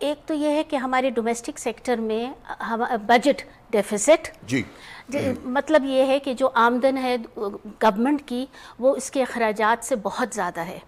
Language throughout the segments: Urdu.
ایک تو یہ ہے کہ ہمارے ڈومیسٹک سیکٹر میں بجٹ ڈیفیسٹ، جی مطلب یہ ہے کہ جو آمدن ہے گورنمنٹ کی وہ اس کے اخراجات سے بہت زیادہ ہے،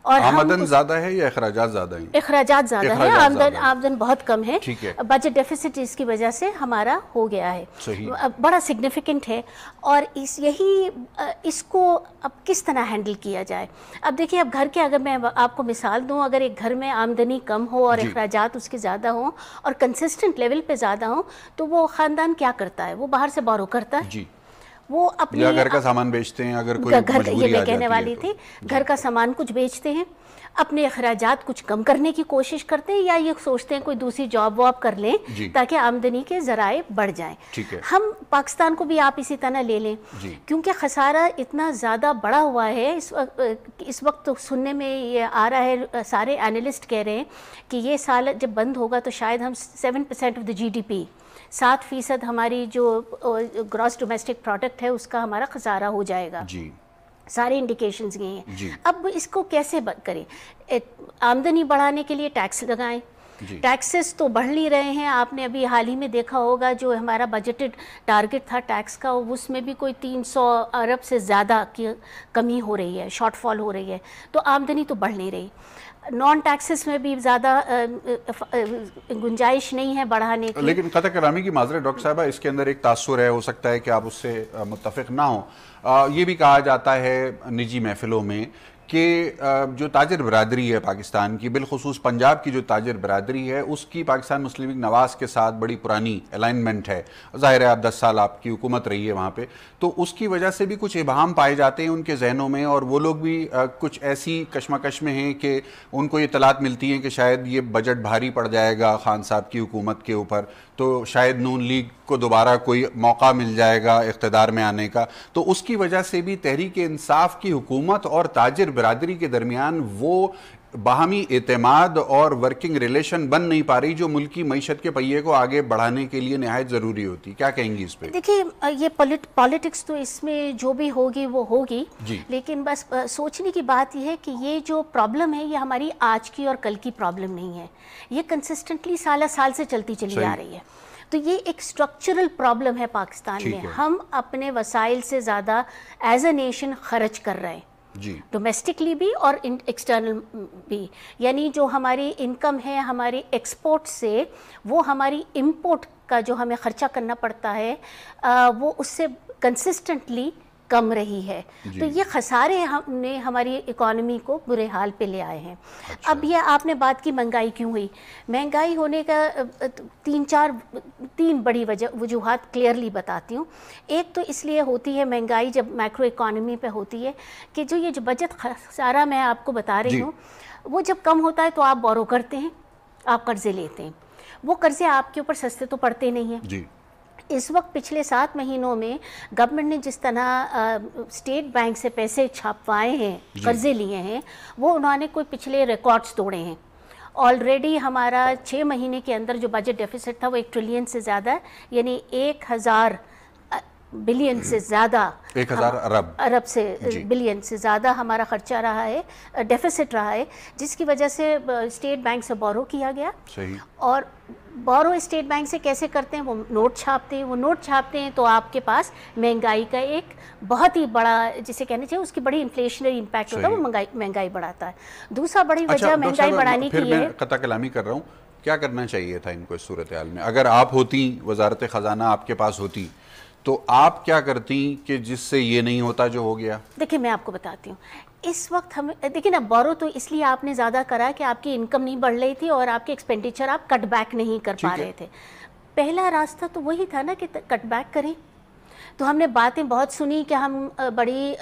اور آمدن زیادہ ہے یا اخراجات زیادہ ہیں؟ اخراجات زیادہ ہے، آمدن بہت کم ہے، ٹھیک ہے، بجٹ ڈیفیسٹ اس کی وجہ سے ہمارا ہو گیا ہے، صحیح، بڑا سگنیفیکنٹ ہے، اور اس کو اب کس طرح ہینڈل کیا جائے؟ اب دیکھیے، اب گھر کے اگر میں آپ کو مثال دوں، اگر ایک گھر میں آمدنی کم ہو اور اخراجات اس کے زیادہ ہوں اور کنسسٹنٹ لیول پہ زیادہ ہوں، تو وہ خاندان کیا کرتا ہے؟ وہ باہر سے بورو کرتا ہے، وہ اپنے یا گھر کا سامان بیچتے ہیں، اگر کوئی مجبوری یہ میں کہنے والی تھی، گھر کا سامان کچھ بیچتے ہیں، اپنے اخراجات کچھ کم کرنے کی کوشش کرتے ہیں، یا یہ سوچتے ہیں کوئی دوسری جاب واب کر لیں تاکہ آمدنی کے ذرائع بڑھ جائیں۔ ہم پاکستان کو بھی آپ اسی طرح لے لیں، کیونکہ خسارہ اتنا زیادہ بڑا ہوا ہے اس وقت، سننے میں یہ آ رہا ہے، سارے اینالسٹ کہہ رہے ہیں کہ یہ سال جب بند ہوگا تو شاید ہم 7% آف دا GDP، 7% ہماری جو گراس ڈومیسٹک پروڈکٹ ہے اس کا ہمارا خسارہ ہو جائے گا، سارے انڈیکیشنز یہ ہیں۔ اب اس کو کیسے کریں؟ آمدنی بڑھانے کے لیے ٹیکس لگائیں، ٹیکسز تو بڑھ نہیں رہے ہیں، آپ نے ابھی حال ہی میں دیکھا ہوگا جو ہمارا بجٹڈ ٹارگٹ تھا ٹیکس کا، اس میں بھی کوئی 300 ارب سے زیادہ کی کمی ہو رہی ہے، شارٹ فال ہو رہی ہے، تو آمدنی تو بڑھ نہیں رہی۔ نان ٹیکسز میں بھی زیادہ گنجائش نہیں ہے بڑھانے کی۔ لیکن قطع کلامی کی معذرت ڈاکٹر صاحبہ، اس کے اندر ایک تاثر ہے، ہو سکتا ہے کہ آپ اس سے متفق نہ ہوں، یہ بھی کہا جاتا ہے نجی محفلوں میں کہ جو تاجر برادری ہے پاکستان کی، بالخصوص پنجاب کی جو تاجر برادری ہے، اس کی پاکستان مسلم لیگ نواز کے ساتھ بڑی پرانی الائنمنٹ ہے، ظاہر ہے آپ 10 سال آپ کی حکومت رہی ہے وہاں پہ، تو اس کی وجہ سے بھی کچھ ابہام پائے جاتے ہیں ان کے ذہنوں میں، اور وہ لوگ بھی کچھ ایسی کشمکش میں ہیں کہ ان کو یہ اطلاعات ملتی ہیں کہ شاید یہ بجٹ بھاری پڑ جائے گا خان صاحب کی حکومت کے اوپر، تو شاید نون لیگ کو دوبارہ کوئی موقع مل جائے گا اقتدار میں آنے کا، تو اس کی وجہ سے بھی تحریک انصاف کی حکومت اور تاجر برادری کے درمیان وہ باہمی اعتماد اور ورکنگ ریلیشن بن نہیں پا رہی جو ملکی معیشت کے پہیے کو آگے بڑھانے کے لیے نہایت ضروری ہوتی۔ کیا کہیں گی اس پہ؟ دیکھیے، یہ پالیٹکس تو اس میں جو بھی ہوگی وہ ہوگی، لیکن بس سوچنے کی بات یہ ہے کہ یہ جو پرابلم ہے یہ ہماری آج کی اور کل کی پرابلم نہیں ہے، یہ کنسسٹنٹلی سالہ سال سے چلتی چلی آ رہی ہے، تو یہ ایک سٹرکچرل پرابلم ہے پاکستان میں۔ ہم اپنے وسائل سے زیادہ ایز اے نیشن خرچ کر رہے ہیں، ڈومیسٹکلی بھی اور ایکسٹرنل بھی، یعنی جو ہماری انکم ہے ہماری ایکسپورٹ سے، وہ ہماری امپورٹ کا جو ہمیں خرچہ کرنا پڑتا ہے وہ اس سے کنسسٹنٹلی کم رہی ہے، تو یہ خسارے ہم نے ہماری اکانومی کو برے حال پہ لے آئے ہیں۔ اب یہ آپ نے بات کی مہنگائی کیوں ہوئی؟ مہنگائی ہونے کا تین بڑی وجوہات کلیئرلی بتاتی ہوں۔ ایک تو اس لیے ہوتی ہے مہنگائی جب میکرو اکانومی پہ ہوتی ہے کہ جو یہ جو بجٹ خسارہ میں آپ کو بتا رہی ہوں، وہ جب کم ہوتا ہے تو آپ بورو کرتے ہیں، آپ قرضے لیتے ہیں، وہ قرضے آپ کے اوپر سستے تو پڑتے نہیں ہیں۔ اس وقت پچھلے 7 مہینوں میں گورنمنٹ نے جس طرح اسٹیٹ بینک سے پیسے چھاپوائے ہیں، قرضے لیے ہیں، وہ انہوں نے کوئی پچھلے ریکارڈز توڑے ہیں۔ آلریڈی ہمارا 6 مہینے کے اندر جو بجٹ ڈیفیسٹ تھا وہ 1 ٹریلین سے زیادہ ہے، یعنی 1000 بلین سے زیادہ، 1000 ارب سے بلین سے زیادہ ہمارا خرچہ رہا ہے، ڈیفیسٹ رہا ہے، جس کی وجہ سے اسٹیٹ بینک سے بورو کیا گیا۔ اور بورو اسٹیٹ بینک سے کیسے کرتے ہیں؟ وہ نوٹ چھاپتے ہیں، وہ نوٹ چھاپتے ہیں تو آپ کے پاس مہنگائی کا ایک بہت ہی بڑا، جسے کہنا چاہیے اس کی بڑی انفلیشنری امپیکٹ ہوتا ہے، وہ مہنگائی بڑھاتا ہے۔ دوسرا بڑی وجہ مہنگائی بڑھانے کی یہ ہے۔ قطع کلامی کر رہا ہوں، کیا کرنا چاہیے تھا ان کو اس صورتحال میں؟ اگر آپ ہوتی، وزارت خزانہ آپ کے پاس ہوتی، تو آپ کیا کرتی کہ جس سے یہ نہیں ہوتا جو ہو گیا؟ دیکھیں میں آپ کو بتاتی ہوں، اس وقت ہمیں دیکھیں نا، بورو تو اس لیے آپ نے زیادہ کرا کہ آپ کی انکم نہیں بڑھ رہی تھی اور آپ کے ایکسپینڈیچر آپ کٹ بیک نہیں کر پا رہے تھے۔ پہلا راستہ تو وہی تھا نا کہ کٹ بیک کریں، تو ہم نے باتیں بہت سنی کہ ہم بڑی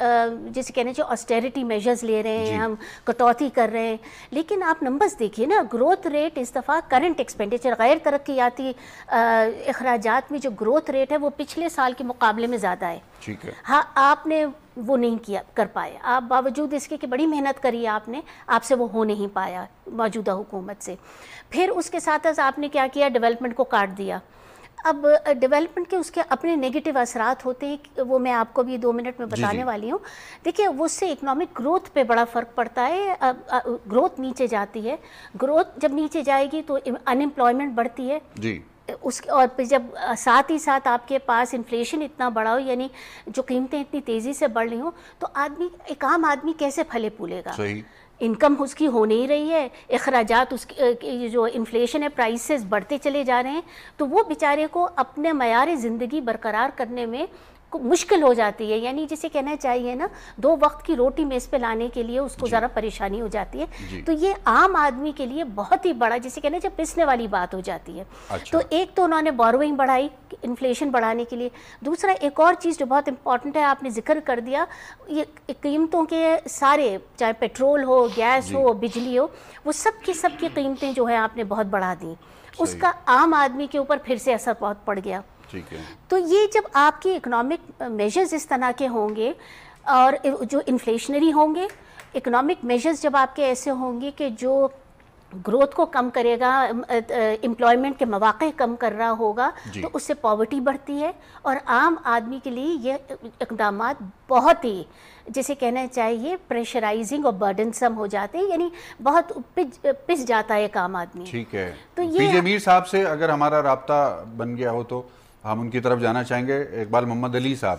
جیسے کہنے چاہیے آسٹیریٹی میجرز لے رہے ہیں، ہم کٹوتی کر رہے ہیں، لیکن آپ نمبرز دیکھیے نا، گروتھ ریٹ اس دفعہ کرنٹ ایکسپینڈیچر غیر ترقیاتی اخراجات میں جو گروتھ ریٹ ہے وہ پچھلے سال کے مقابلے میں زیادہ ہے۔ ہاں، آپ نے وہ نہیں کر پائے، آپ باوجود اس کے کہ بڑی محنت کری آپ نے، آپ سے وہ ہو نہیں پایا موجودہ حکومت سے۔ پھر اس کے ساتھ آپ نے کیا کیا؟ ڈیولپمنٹ کو کاٹ دیا۔ اب ڈیولپمنٹ کے اس کے اپنے نیگیٹو اثرات ہوتے ہیں، وہ میں آپ کو بھی 2 منٹ میں بتانے والی ہوں. دیکھیے وہ اس سے اکنامک گروتھ پہ بڑا فرق پڑتا ہے. گروتھ نیچے جاتی ہے، گروتھ جب نیچے جائے گی تو انمپلائمنٹ بڑھتی ہے جی، اور پھر جب ساتھ ہی ساتھ آپ کے پاس انفلیشن اتنا بڑا ہو، یعنی جو قیمتیں اتنی تیزی سے بڑھ رہی ہوں، تو آدمی، ایک عام آدمی کیسے پھلے پھولے گا؟ انکم اس کی ہو نہیں رہی ہے، اخراجات اس کی جو انفلیشن ہے، پرائسز بڑھتے چلے جا رہے ہیں، تو وہ بیچارے کو اپنے معیار زندگی برقرار کرنے میں مشکل ہو جاتی ہے. یعنی جسے کہنا چاہیے نا، 2 وقت کی روٹی میز پہ لانے کے لیے اس کو ذرا پریشانی ہو جاتی ہے. تو یہ عام آدمی کے لیے بہت ہی بڑا، جسے کہنا چاہیے پسنے والی بات ہو جاتی ہے. تو ایک تو انہوں نے بوروئنگ بڑھائی انفلیشن بڑھانے کے لیے. دوسرا ایک اور چیز جو بہت امپورٹنٹ ہے، آپ نے ذکر کر دیا، یہ قیمتوں کے سارے، چاہے پیٹرول ہو، گیس ہو، بجلی ہو، وہ سب کی قیمتیں جو ہے آپ نے بہت بڑھا دیں. اس کا عام آدمی کے اوپر پھر سے اثر بہت پڑ گیا. تو یہ جب آپ کی اکنامک میجرز اس طرح کے ہوں گے اور جو انفلیشنری ہوں گے، اکنامک میجرز جب آپ کے ایسے ہوں گے کہ جو گروتھ کو کم کرے گا، امپلائمنٹ کے مواقع کم کر رہا ہوگا، تو اس سے پاورٹی بڑھتی ہے. اور عام آدمی کے لیے یہ اقدامات بہت ہی، جیسے کہنا چاہیے، پریشرائزنگ اور برڈنسم ہو جاتے ہیں، یعنی بہت پس جاتا ہے ایک عام آدمی. ٹھیک ہے، پی جے میر صاحب سے اگر ہمارا رابطہ بن گیا ہو تو ہم ان کی طرف جانا چاہیں گے. اقبال محمد علی صاحب،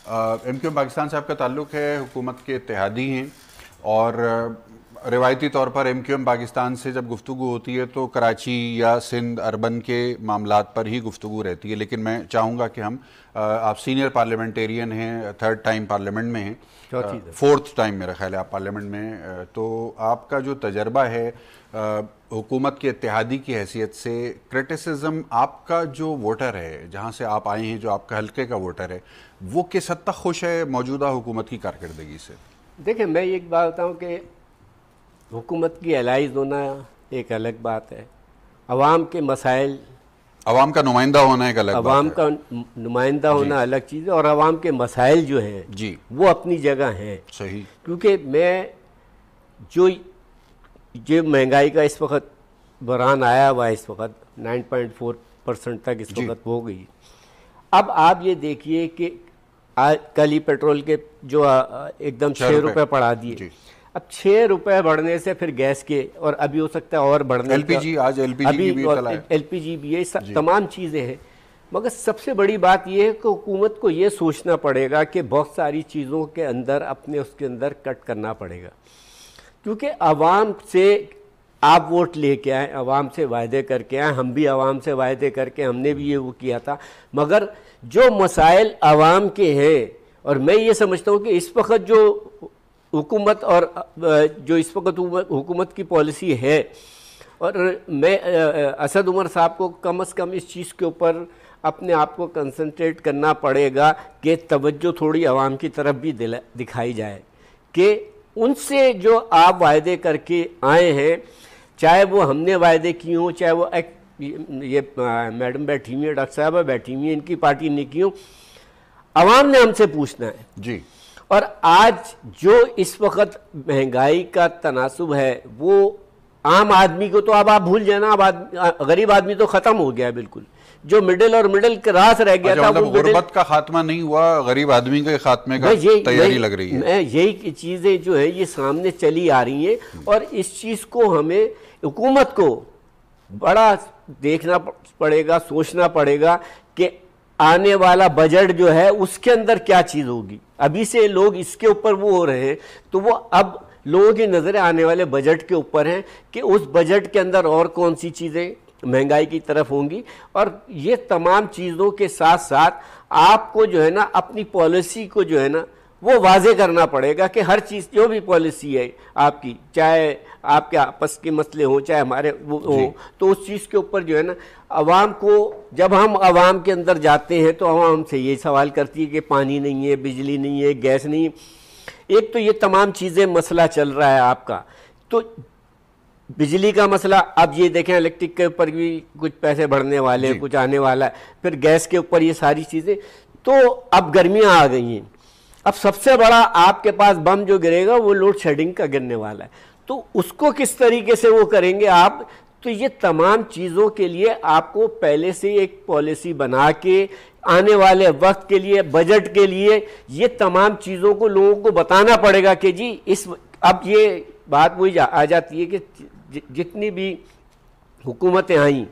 ایم کیو ایم پاکستان صاحب کا تعلق ہے، حکومت کے اتحادی ہیں، اور روایتی طور پر ایم کیو ایم پاکستان سے جب گفتگو ہوتی ہے تو کراچی یا سندھ اربن کے معاملات پر ہی گفتگو رہتی ہے. لیکن میں چاہوں گا کہ ہم، آپ سینئر پارلیمنٹیرین ہیں، 3rd ٹائم پارلیمنٹ میں ہیں، 4th ٹائم میرا خیال ہے آپ پارلیمنٹ میں، تو آپ کا جو تجربہ ہے حکومت کے اتحادی کی حیثیت سے، کرٹیسزم، آپ کا جو ووٹر ہے، جہاں سے آپ آئے ہیں، جو آپ کا حلقے کا ووٹر ہے، وہ کس حد تک خوش ہے موجودہ حکومت کی کارکردگی سے؟ دیکھیں، میں ایک بات بتاؤں کہ حکومت کی الائز ہونا ایک الگ بات ہے، عوام کے مسائل، عوام کا نمائندہ ہونا ایک الگ بات ہے، عوام کا نمائندہ ہونا الگ چیز ہے، اور عوام کے مسائل جو ہیں وہ اپنی جگہ ہیں. صحیح. کیونکہ میں جو مہنگائی کا اس وقت بحران آیا ہوا ہے، اس وقت 9.4% تک اس وقت ہو گئی. اب آپ یہ دیکھیے کہ کل ہی پیٹرول کے جو ایک دم 6 روپے بڑھا دیے. اب 6 روپے بڑھنے سے پھر گیس کے، اور ابھی ہو سکتا ہے اور بڑھنے، ایل پی جی، آج ایل پی جی بھی اطلاع ہے، ایل پی جی بھی ہے، تمام چیزیں ہیں. مگر سب سے بڑی بات یہ ہے کہ حکومت کو یہ سوچنا پڑے گا کہ بہت ساری چیزوں کے اندر اپنے اس کے اندر کٹ کرنا پڑے گا. کیونکہ عوام سے آپ ووٹ لے کے آئیں، عوام سے وعدے کر کے آئیں، ہم بھی عوام سے وعدے کر کے، ہم نے بھی یہ وہ کیا تھا. مگر جو مسائل عوام کے ہیں، اور میں یہ سمجھتا ہوں کہ اس وقت جو حکومت، اور جو اس وقت حکومت کی پالیسی ہے، اور میں اسد عمر صاحب کو کم از کم اس چیز کے اوپر اپنے آپ کو کنسنٹریٹ کرنا پڑے گا کہ توجہ تھوڑی عوام کی طرف بھی دکھائی جائے، کہ ان سے جو آپ وعدے کر کے آئے ہیں، چاہے وہ ہم نے وعدے کی ہوں، چاہے وہ یہ میڈم بیٹھی ہوئی ہیں، ڈاکٹر صاحبہ بیٹھی ہوئی ہیں، ان کی پارٹی نے کی ہوں، عوام نے ہم سے پوچھنا ہے. جی. اور آج جو اس وقت مہنگائی کا تناسب ہے، وہ عام آدمی کو تو اب آپ بھول جانا، اب غریب آدمی تو ختم ہو گیا بالکل. جو مڈل اور مڈل کراس رہ گیا تھا، وہ غربت کا خاتمہ نہیں ہوا، غریب آدمی کے خاتمے کا تیاری لگ رہی ہے. یہی چیزیں جو ہیں یہ سامنے چلی آ رہی ہیں، اور اس چیز کو ہمیں، حکومت کو بڑا دیکھنا پڑے گا، سوچنا پڑے گا کہ آنے والا بجٹ جو ہے اس کے اندر کیا چیز ہوگی. ابھی سے لوگ اس کے اوپر وہ ہو رہے ہیں، تو وہ اب لوگوں کی نظریں آنے والے بجٹ کے اوپر ہیں کہ اس بجٹ کے اندر اور کون سی چیزیں مہنگائی کی طرف ہوں گی. اور یہ تمام چیزوں کے ساتھ ساتھ آپ کو جو ہے نا اپنی پالیسی کو جو ہے نا وہ واضح کرنا پڑے گا کہ ہر چیز، جو بھی پالیسی ہے آپ کی، چاہے آپ کے آپس کے مسئلے ہوں، چاہے ہمارے ہوں، تو اس چیز کے اوپر جو ہے نا عوام کو، جب ہم عوام کے اندر جاتے ہیں تو عوام سے یہ سوال کرتی ہے کہ پانی نہیں ہے، بجلی نہیں ہے، گیس نہیں ہے. ایک تو یہ تمام چیزیں مسئلہ چل رہا ہے آپ کا. تو بجلی کا مسئلہ، اب یہ دیکھیں الیکٹرک کے اوپر بھی کچھ پیسے بڑھنے والے ہیں، کچھ آنے والا ہے، پھر گیس کے اوپر یہ ساری چیزیں. تو اب گرمیاں آ گئی ہیں، اب سب سے بڑا آپ کے پاس بم جو گرے گا وہ لوڈ شیڈنگ کا گرنے والا ہے. تو اس کو کس طریقے سے وہ کریں گے آپ، تو یہ تمام چیزوں کے لیے آپ کو پہلے سے ایک پالیسی بنا کے آنے والے وقت کے لیے بجٹ کے لیے یہ تمام چیزوں کو لوگوں کو بتانا پڑے گا کہ جی اب یہ بات وہی آ جاتی ہے کہ جتنی بھی حکومتیں آئیں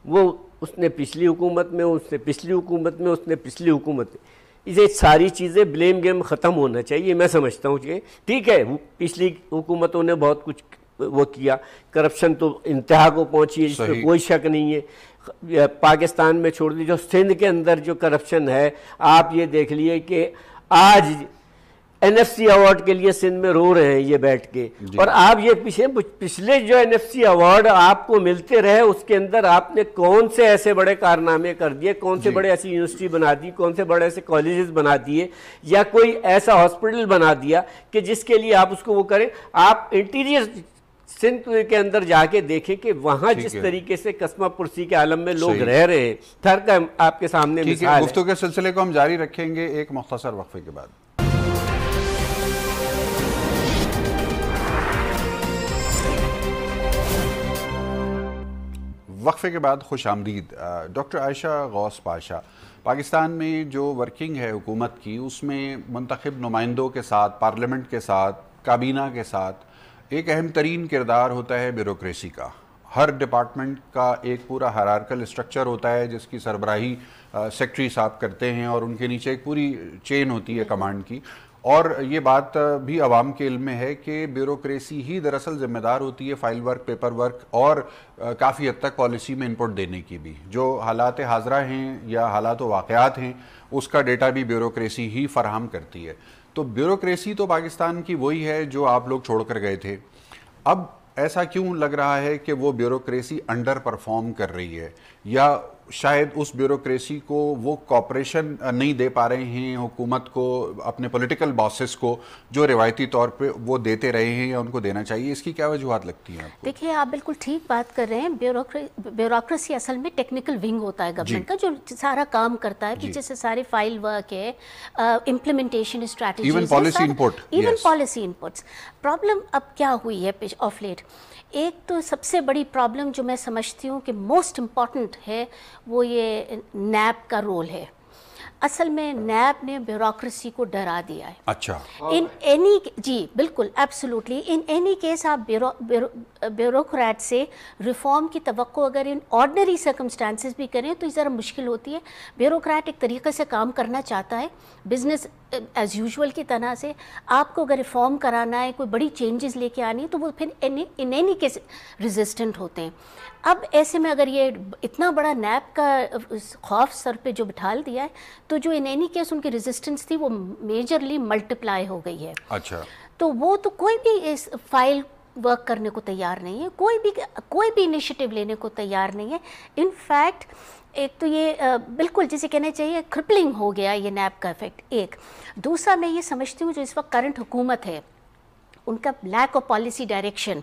وہ اس نے پچھلی حکومت میں، اس نے پچھلی حکومت میں، اس نے پچھلی حکومت میں، یہ ساری چیزیں بلیم گیم ختم ہونا چاہیے. میں سمجھتا ہوں کہ ٹھیک ہے پچھلی حکومتوں نے بہت کچھ وہ کیا، کرپشن تو انتہا کو پہنچی ہے، اس میں کوئی شک نہیں ہے. پاکستان میں چھوڑ دی جو سندھ کے اندر جو کرپشن ہے، آپ یہ دیکھ لیے کہ آج این ایف سی ایوارڈ کے لیے سندھ میں رو رہے ہیں یہ بیٹھ کے. اور آپ یہ پچھلے جو این ایف سی ایوارڈ آپ کو ملتے رہے اس کے اندر آپ نے کون سے ایسے بڑے کارنامے کر دیے، کون سے بڑے ایسی یونیورسٹی بنا دی، کون سے بڑے ایسے کالجز بنا دیے، یا کوئی ایسا ہاسپٹل بنا دیا کہ جس کے لیے آپ اس کو وہ کریں. آپ انٹیریئر سندھ کے اندر جا کے دیکھیں کہ وہاں جس طریقے سے قسمہ پرسی کے عالم میں لوگ رہ رہے ہیں، تھر کا آپ کے سامنے مثال ہے. گفتگو کے سلسلے کو ہم جاری رکھیں گے ایک مختصر وقفے کے بعد. وقفے کے بعد خوش آمدید. ڈاکٹر عائشہ غوث پاشا، پاکستان میں جو ورکنگ ہے حکومت کی، اس میں منتخب نمائندوں کے ساتھ، پارلیمنٹ کے ساتھ، کابینہ کے ساتھ ایک اہم ترین کردار ہوتا ہے بیوروکریسی کا. ہر ڈپارٹمنٹ کا ایک پورا ہائرارکل اسٹرکچر ہوتا ہے جس کی سربراہی سیکٹری صاحب کرتے ہیں، اور ان کے نیچے ایک پوری چین ہوتی ہے کمانڈ کی. اور یہ بات بھی عوام کے علم میں ہے کہ بیوروکریسی ہی دراصل ذمہ دار ہوتی ہے فائل ورک، پیپر ورک اور کافی حد تک پالیسی میں انپٹ دینے کی بھی. جو حالات حاضرہ ہیں یا حالات و واقعات ہیں اس کا ڈیٹا بھی بیوروکریسی ہی فراہم کرتی ہے. تو بیوروکریسی تو پاکستان کی وہی ہے جو آپ لوگ چھوڑ کر گئے تھے. اب ایسا کیوں لگ رہا ہے کہ وہ بیوروکریسی انڈر پرفارم کر رہی ہے، یا شاید اس بیوروکریسی کو وہ کوپریشن نہیں دے پا رہے ہیں حکومت کو، اپنے پولیٹیکل باسز کو جو روایتی طور پہ وہ دیتے رہے ہیں یا ان کو دینا چاہیے؟ اس کی کیا وجوہات لگتی ہیں آپ کو؟ دیکھیے آپ بالکل ٹھیک بات کر رہے ہیں. بیوروکریسی اصل میں ٹیکنیکل ونگ ہوتا ہے گورنمنٹ کا، جو سارا کام کرتا ہے، پیچھے سے سارے فائل ورک ہے، implementation strategies, even policy input. Even policy inputs. Problem اب کیا ہوئی ہے آف لیٹ؟ ایک تو سب سے بڑی پرابلم جو میں سمجھتی ہوں کہ موسٹ امپورٹنٹ ہے وہ یہ نیب کا رول ہے. اصل میں نیب نے بیوروکریسی کو ڈرا دیا ہے. اچھا. جی بالکل ایبسولوٹلی. ان اینی کیس آپ بیوروکریٹ سے ریفارم کی توقع اگر ان آرڈنری سرکمسٹانسز بھی کریں تو یہ ذرا مشکل ہوتی ہے. بیوروکریٹ ایک طریقے سے کام کرنا چاہتا ہے بزنس ایز یوزول کی طرح سے. آپ کو اگر ریفارم کرانا ہے، کوئی بڑی چینجز لے کے آنی ہے، تو وہ پھر ان اینی کیس ریزسٹنٹ ہوتے ہیں. اب ایسے میں اگر یہ اتنا بڑا نیب کا خوف سر پہ جو بٹھال دیا ہے تو جو ان اینی کیس ان کی ریزسٹنس تھی وہ میجرلی ملٹیپلائی ہو گئی ہے. اچھا. تو وہ تو کوئی بھی اس فائل ورک کرنے کو تیار نہیں ہے، کوئی بھی انیشیٹو لینے کو تیار نہیں ہے. ان فیکٹ ایک تو یہ بالکل جسے کہنا چاہیے کرپلنگ ہو گیا یہ نیب کا افیکٹ. ایک دوسرا میں یہ سمجھتی ہوں جو اس وقت کرنٹ حکومت ہے ان کا لیک آف پالیسی ڈائریکشن.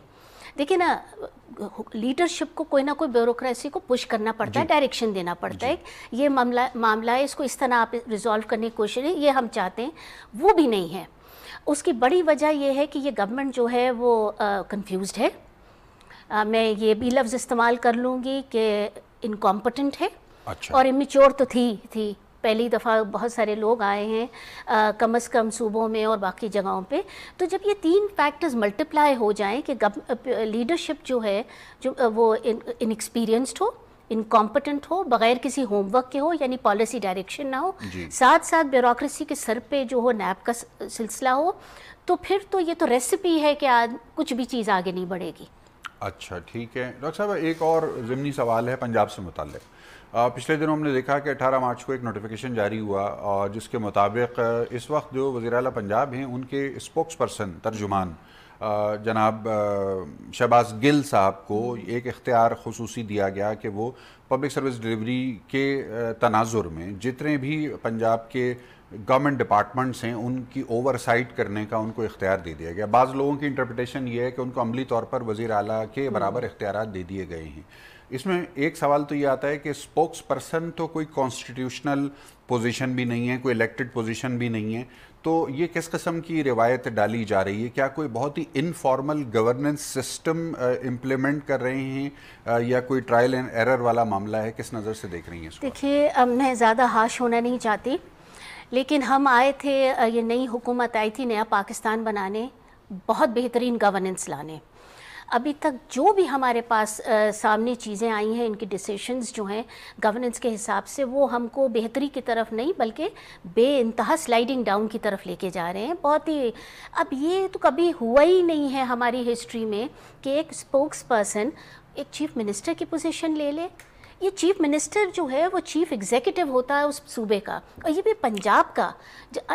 دیکھیں نا، لیڈرشپ کو کوئی نہ کوئی بیوروکریسی کو پش کرنا پڑتا ہے، ڈائریکشن دینا پڑتا ہے. یہ معاملہ ہے، اس کو اس طرح آپ ریزالو کرنے کی کوشش ہے، یہ ہم چاہتے ہیں، وہ بھی نہیں ہے. اس کی بڑی وجہ یہ ہے کہ یہ گورنمنٹ جو ہے وہ کنفیوزڈ ہے. میں یہ بھی لفظ استعمال کر لوں گی کہ انکمپٹنٹ ہے. اور امیچور تو تھی. پہلی دفعہ بہت سارے لوگ آئے ہیں کم از کم صوبوں میں اور باقی جگہوں پہ. تو جب یہ تین فیکٹرز ملٹیپلائی ہو جائیں کہ لیڈرشپ جو ہے جو وہ انیکسپیرینسڈ ہو، انکمپٹنٹ ہو، بغیر کسی ہوم ورک کے ہو، یعنی پالیسی ڈائریکشن نہ ہو، ساتھ ساتھ بیوروکریسی کے سر پہ جو ہو نیب کا سلسلہ ہو، تو پھر تو یہ تو ریسیپی ہے کہ کچھ بھی چیز آگے نہیں بڑھے گی. اچھا ٹھیک ہے. ڈاکٹر صاحب ایک اور ضمنی سوال ہے پنجاب سے متعلق. پچھلے دنوں ہم نے دیکھا کہ 18 مارچ کو ایک نوٹیفیکیشن جاری ہوا اور جس کے مطابق اس وقت جو وزیر اعلیٰ پنجاب ہیں ان کے اسپوکس پرسن، ترجمان جناب شہباز گل صاحب کو ایک اختیار خصوصی دیا گیا کہ وہ پبلک سروس ڈلیوری کے تناظر میں جتنے بھی پنجاب کے گورنمنٹ ڈپارٹمنٹس ہیں ان کی اوور سائٹ کرنے کا ان کو اختیار دے دیا گیا. بعض لوگوں کی انٹرپریٹیشن یہ ہے کہ ان کو عملی طور پر وزیر اعلیٰ کے برابر اختیارات دے دیے گئے ہیں. اس میں ایک سوال تو یہ آتا ہے کہ اسپوکس پرسن تو کوئی کانسٹیٹیوشنل پوزیشن بھی نہیں ہے، کوئی الیکٹڈ پوزیشن بھی نہیں ہے، تو یہ کس قسم کی روایت ڈالی جا رہی ہے؟ کیا کوئی بہت ہی انفارمل گورننس سسٹم امپلیمنٹ کر رہے ہیں یا کوئی ٹرائل اینڈ ایرر والا معاملہ ہے؟ کس نظر سے دیکھ رہی ہیں اس کو؟ دیکھیے میں زیادہ ہارش ہونا نہیں چاہتی، لیکن ہم آئے تھے، یہ نئی حکومت آئی تھی نیا پاکستان بنانے، بہت بہترین گورننس لانے۔ ابھی تک جو بھی ہمارے پاس سامنے چیزیں آئی ہیں، ان کی ڈیسیشنز جو ہیں گورننس کے حساب سے، وہ ہم کو بہتری کی طرف نہیں بلکہ بے انتہا سلائڈنگ ڈاؤن کی طرف لے کے جا رہے ہیں۔ بہت ہی، اب یہ تو کبھی ہوا ہی نہیں ہے ہماری ہسٹری میں کہ ایک اسپوکس پرسن ایک چیف منسٹر کی پوزیشن لے لے۔ یہ چیف منسٹر جو ہے وہ چیف ایگزیکٹو ہوتا ہے اس صوبے کا، اور یہ بھی پنجاب کا،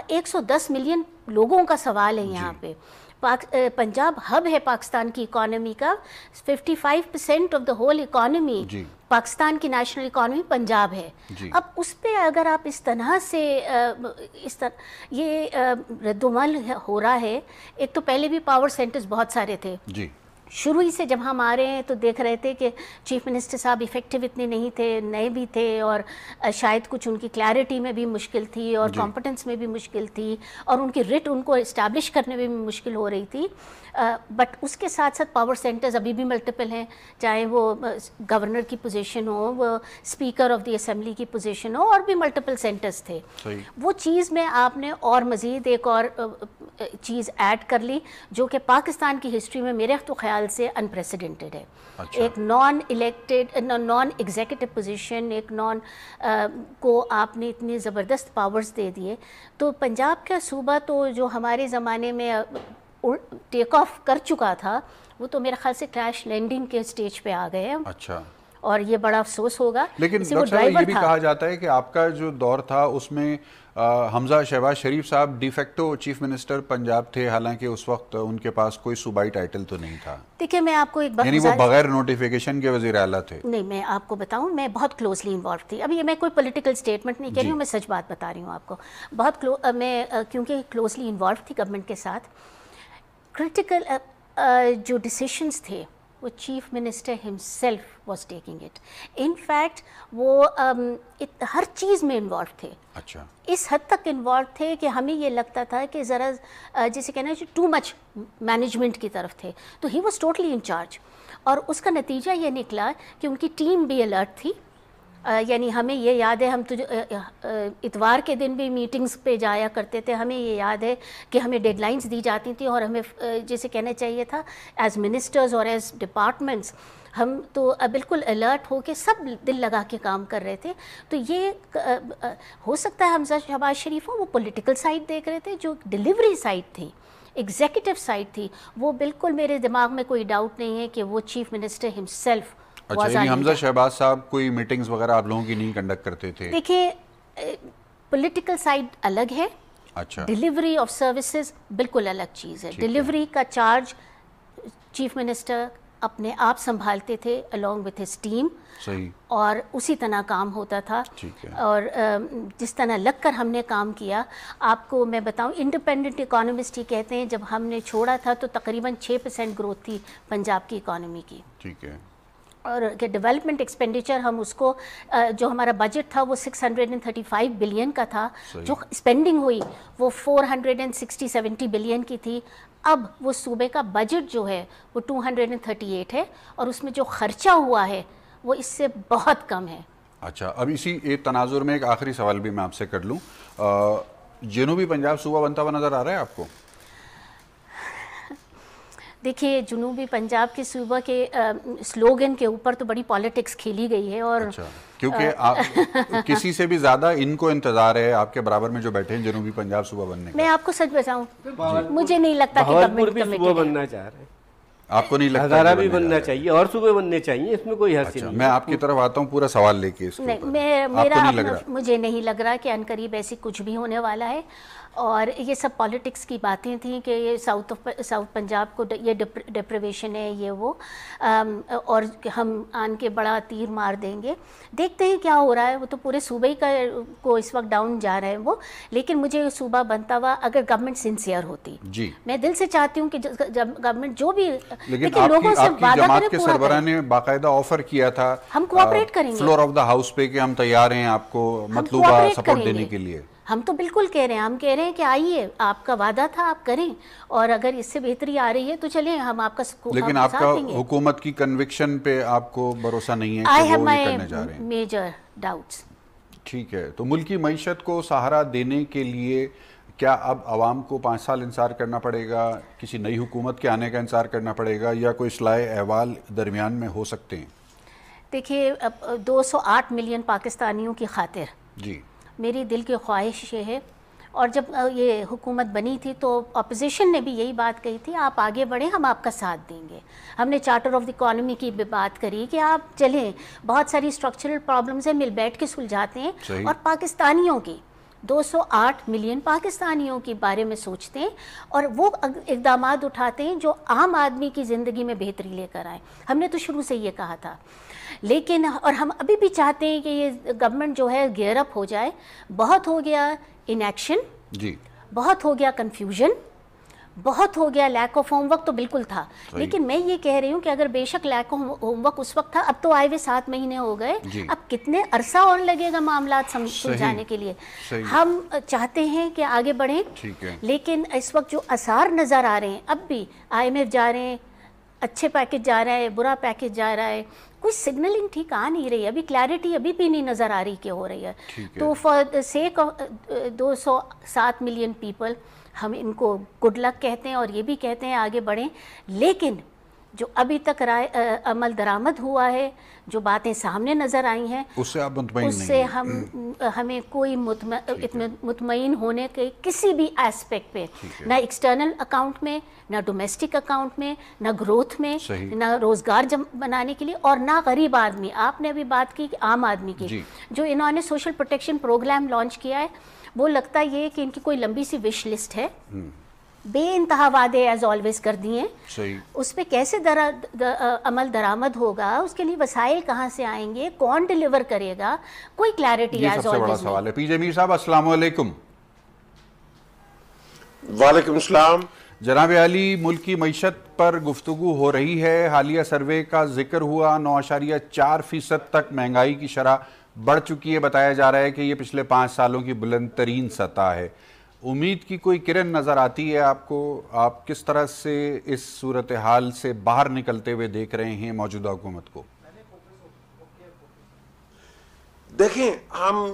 110 ملین لوگوں کا سوال ہے یہاں پہ۔ پنجاب ہب ہے پاکستان کی اکانومی کا، 55% of the whole economy Pakistan کی نیشنل اکانومی پنجاب ہے۔ اب اس پہ اگر آپ اس طرح سے یہ رد و عمل ہو رہا ہے، ایک تو پہلے بھی پاور سینٹرز بہت سارے تھے، شروع ہی سے جب ہم آ رہے ہیں تو دیکھ رہے تھے کہ چیف منسٹر صاحب ایفیکٹو اتنے نہیں تھے، نئے بھی تھے، اور شاید کچھ ان کی کلیئرٹی میں بھی مشکل تھی اور کمپٹنس میں بھی مشکل تھی، اور ان کی ریٹ ان کو اسٹیبلش کرنے میں بھی مشکل ہو رہی تھی۔ بٹ اس کے ساتھ ساتھ پاور سینٹرز ابھی بھی ملٹیپل ہیں، چاہے وہ گورنر کی پوزیشن ہو، وہ اسپیکر آف دی اسمبلی کی پوزیشن ہو، اور بھی ملٹیپل سینٹرز تھے۔ وہ چیز میں آپ نے اور مزید ایک اور چیز ایڈ کر لی جو کہ پاکستان کی ہسٹری میں میرے تو خیال سے انپریسیڈنٹڈ ہے۔ ایک naan elected, naan executive position, ایک نان کو آپ نے اتنے زبردست پاورز دے دیے۔ تو پنجاب کا صوبہ تو جو ہمارے زمانے میں ٹیک آف کر چکا تھا، وہ تو میرے خیال سے کریش لینڈنگ کے سٹیج پہ آ گئے ہیں۔ اچھا، اور یہ بڑا افسوس ہوگا۔ لیکن ڈاکٹر صاحب یہ بھی کہا جاتا ہے کہ آپ کا جو دور تھا اس میں حمزہ شہباز شریف صاحب de facto chief minister Punjab تھے، حالانکہ اس وقت ان کے پاس کوئی صوبائی ٹائٹل تو نہیں تھا۔ دیکھیں میں آپ کو ایک بات، یعنی وہ بغیر نوٹیفیکیشن کے وزیر اعلیٰ تھے؟ نہیں، میں آپ کو بتاؤں، میں بہت کلوزلی انوالو تھی۔ ابھی میں کوئی پولیٹیکل اسٹیٹمنٹ نہیں کہہ رہی ہوں، میں سچ بات بتا رہی ہوں آپ کو۔ بہت میں کیونکہ کلوزلی انوالو تھی گورنمنٹ کے ساتھ، کرٹیکل جو ڈیسیشنز تھے وہ chief minister himself was taking it. In fact وہ ہر چیز میں انوالو تھے۔ اچھا، اس حد تک انوالو تھے کہ ہمیں یہ لگتا تھا کہ ذرا جیسے کہنا ہے ٹو مچ مینجمنٹ کی طرف تھے، تو he was totally in charge. اور اس کا نتیجہ یہ نکلا کہ ان کی ٹیم بھی الرٹ تھی۔ یعنی ہمیں یہ یاد ہے، ہم تو اتوار کے دن بھی میٹنگز پہ جایا کرتے تھے، ہمیں یہ یاد ہے کہ ہمیں ڈیڈ لائنز دی جاتی تھیں، اور ہمیں جیسے کہنا چاہیے تھا ایز منسٹرز اور ایز ڈپارٹمنٹس ہم تو بالکل الرٹ ہو کے سب دل لگا کے کام کر رہے تھے۔ تو یہ ہو سکتا ہے حمزہ شہباز شریف ہو، وہ پولیٹیکل سائڈ دیکھ رہے تھے، جو ڈیلیوری سائڈ تھی، ایگزیکٹو سائڈ تھی، وہ بالکل میرے دماغ میں کوئی ڈاؤٹ نہیں ہے کہ وہ چیف منسٹر ہمسیلف۔ اچھا، یعنی حمزہ شہباز صاحب کوئی میٹنگز وغیرہ آپ لوگوں کی نہیں کنڈکٹ کرتے تھے؟ دیکھیں پولیٹیکل سائڈ الگ ہے، اچھا، ڈیلیوری آف سروسز بالکل الگ چیز ہے۔ ڈیلیوری کا چارج چیف منسٹر اپنے آپ سنبھالتے تھے along with his team، صحیح، اور اسی طرح کام ہوتا تھا۔ اور جس طرح لگ کر ہم نے کام کیا، آپ کو میں بتاؤں انڈیپینڈنٹ اکانومسٹ ہی کہتے ہیں، جب ہم نے چھوڑا تھا تو تقریباً 6% گروتھ تھی پنجاب کی اکانومی کی۔ ٹھیک ہے، اور کہ ڈیولپمنٹ ایکسپینڈیچر ہم اس کو جو ہمارا بجٹ تھا وہ 635 بلین کا تھا، جو اسپینڈنگ ہوئی وہ 460-70 بلین کی تھی۔ اب وہ صوبے کا بجٹ جو ہے وہ 238 ہے، اور اس میں جو خرچہ ہوا ہے وہ اس سے بہت کم ہے۔ اچھا، اب اسی ایک تناظر میں ایک آخری سوال بھی میں آپ سے کر لوں، جنوبی پنجاب صوبہ بنتا ہوا نظر آ رہا ہے آپ کو؟ دیکھیے جنوبی پنجاب کے صوبہ کے سلوگن کے اوپر تو بڑی پالیٹکس کھیلی گئی ہے، اور کیونکہ کسی سے بھی زیادہ ان کو انتظار ہے آپ کے برابر میں جو بیٹھے ہیں جنوبی پنجاب صوبہ بننے کا۔ میں آپ کو سچ بتاؤں، مجھے نہیں لگتا کہ گورنمنٹ بھی صوبہ بننا چاہ رہے ہیں، آپ کو نہیں لگتا؟ ہزارہ بھی بننا چاہیے اور صوبے بننے چاہیے، اس میں کوئی حرج نہیں۔ میں آپ کی طرف آتا ہوں پورا سوال لے کے، مجھے نہیں لگ رہا کہ عنقریب ایسی کچھ بھی ہونے والا ہے۔ اور یہ سب پالیٹکس کی باتیں تھیں کہ یہ ساؤتھ پنجاب کو یہ ڈپریویشن ہے، یہ وہ، اور ہم آن کے بڑا تیر مار دیں گے۔ دیکھتے ہیں کیا ہو رہا ہے، وہ تو پورے صوبے کا کو اس وقت ڈاؤن جا رہے ہیں وہ، لیکن مجھے صوبہ بنتا ہوا اگر گورنمنٹ سنسیئر ہوتی، میں دل سے چاہتی ہوں کہ جب گورنمنٹ جو بھی، لیکن لوگوں سے جماعت کے سربراہ نے باقاعدہ آفر کیا تھا ہم کوآپریٹ کریں گے فلور آف دا ہاؤس پہ کہ ہم تیار ہیں آپ کو مطلوبہ سپورٹ دینے کے لیے۔ ہم تو بالکل کہہ رہے ہیں، ہم کہہ رہے ہیں کہ آئیے، آپ کا وعدہ تھا آپ کریں، اور اگر اس سے بہتری آ رہی ہے تو چلیں، ہم آپ کا ساتھ دیں گے۔ لیکن آپ کا حکومت کی کنوکشن پہ آپ کو بھروسہ نہیں ہے کہ وہ یہ کرنے جا رہے ہیں؟ Major doubts. ٹھیک ہے، تو ملک کی معیشت کو سہارا دینے کے لیے کیا اب عوام کو 5 سال انتظار کرنا پڑے گا، کسی نئی حکومت کے آنے کا انتظار کرنا پڑے گا، یا کوئی اصلاح احوال درمیان میں ہو سکتے ہیں؟ دیکھیے، 208 ملین پاکستانیوں کی خاطر جی میری دل کی خواہش یہ ہے، اور جب یہ حکومت بنی تھی تو اپوزیشن نے بھی یہی بات کہی تھی، آپ آگے بڑھیں، ہم آپ کا ساتھ دیں گے۔ ہم نے چارٹر آف دی اکانومی کی بھی بات کری کہ آپ چلیں، بہت ساری اسٹرکچرل پرابلمز ہیں، مل بیٹھ کے سلجھاتے ہیں، اور پاکستانیوں کی 208 ملین پاکستانیوں کے بارے میں سوچتے ہیں اور وہ اقدامات اٹھاتے ہیں جو عام آدمی کی زندگی میں بہتری لے کر آئیں۔ ہم نے تو شروع سے یہ کہا تھا، لیکن اور ہم ابھی بھی چاہتے ہیں کہ یہ گورنمنٹ جو ہے گیئر اپ ہو جائے۔ بہت ہو گیا انیکشن، جی بہت ہو گیا کنفیوژن، بہت ہو گیا لیک آف ہوم ورک تو بالکل تھا، لیکن میں یہ کہہ رہی ہوں کہ اگر بے شک لیک آف ہوم ورک اس وقت تھا، اب تو آئے ہوئے 7 مہینے ہو گئے، اب کتنے عرصہ اور لگے گا معاملات سلجھانے کے لیے؟ ہم چاہتے ہیں کہ آگے بڑھیں، لیکن اس وقت جو آثار نظر آ رہے ہیں، اب بھی IMF جا رہے ہیں، اچھے پیکج جا رہا ہے، برا پیکج جا رہا ہے، کوئی سگنلنگ ٹھیک آ نہیں رہی، ابھی کلیئرٹی ابھی بھی نہیں نظر آ رہی کہ ہو رہی ہے۔ تو for the sake of 207 million people ہم ان کو گڈ لک کہتے ہیں، اور یہ بھی کہتے ہیں آگے بڑھیں، لیکن جو ابھی تک عمل درآمد ہوا ہے، جو باتیں سامنے نظر آئی ہیں، اس سے آپ مطمئن نہیں؟ اس سے ہمیں کوئی مطمئن ہونے کے کسی بھی ایسپیکٹ پہ، نہ ایکسٹرنل اکاؤنٹ میں، نہ ڈومیسٹک اکاؤنٹ میں، نہ گروتھ میں، نہ روزگار بنانے کے لیے، اور نہ غریب آدمی۔ آپ نے ابھی بات کی کہ عام آدمی کی، جو انہوں نے سوشل پروٹیکشن پروگرام لانچ کیا ہے، وہ لگتا یہ کہ ان کی کوئی لمبی سی وش لسٹ ہے، بے انتہا وعدے ایز آلویز کر دیے ہیں، اس پہ کیسے عمل درآمد ہوگا، اس کے لیے وسائل کہاں سے آئیں گے، کون ڈیلیور کرے گا، کوئی کلیئرٹی ایز آلویز نہیں۔ یہ سب سے بڑا سوال ہے۔ پی جے میر صاحب السلام علیکم۔ وعلیکم السلام جناب علی، ملک کی معیشت پر گفتگو ہو رہی ہے، حالیہ سروے کا ذکر ہوا، 9.4% تک مہنگائی کی شرح بڑھ چکی ہے، بتایا جا رہا ہے کہ یہ پچھلے 5 سالوں کی بلند ترین سطح ہے۔ امید کی کوئی کرن نظر آتی ہے آپ کو؟ آپ کس طرح سے اس صورتحال سے باہر نکلتے ہوئے دیکھ رہے ہیں موجودہ حکومت کو؟ دیکھیں، ہم